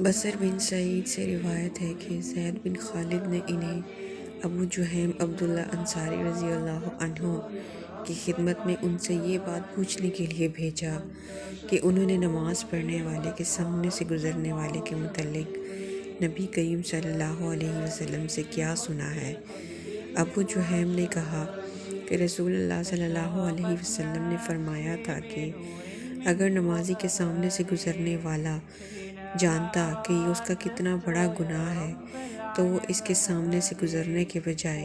بصر بن سعید سے روایت ہے کہ زید بن خالد نے انہیں ابو جہیم عبداللہ انصاری رضی اللہ عنہ کی خدمت میں ان سے یہ بات پوچھنے کے لیے بھیجا کہ انہوں نے نماز پڑھنے والے کے سامنے سے گزرنے والے کے متعلق نبی کریم صلی اللہ علیہ وسلم سے کیا سنا ہے۔ ابو جہیم نے کہا کہ رسول اللہ صلی اللہ علیہ وسلم نے فرمایا تھا کہ اگر نمازی کے سامنے سے گزرنے والا جانتا کہ یہ اس کا کتنا بڑا گناہ ہے تو وہ اس کے سامنے سے گزرنے کے بجائے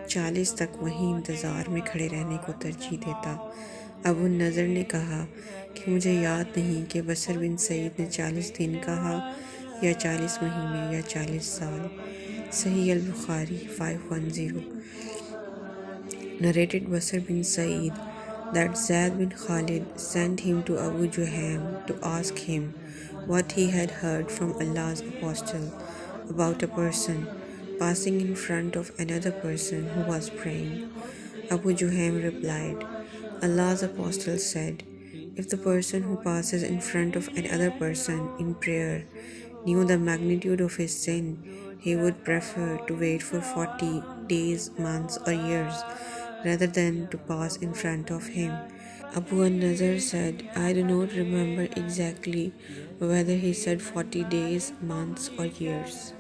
40 تک وہیں انتظار میں کھڑے رہنے کو ترجیح دیتا۔ ابو النضر نے کہا کہ مجھے یاد نہیں کہ بصر بن سعید نے 40 دن کہا یا 40 مہینے یا 40 سال۔ صحیح البخاری 510۔ Narrated Basr bin Said that Zayd bin Khalid sent him to Abu Juhaym to ask him what he had heard from Allah's apostle about a person passing in front of another person who was praying. Abu Juhaym replied, Allah's apostle said, if the person who passes in front of another person in prayer knew the magnitude of his sin, he would prefer to wait for 40 days, months, or years rather than to pass in front of him. Abu an-Nazar said, I do not remember exactly whether he said 40 days, months, or years.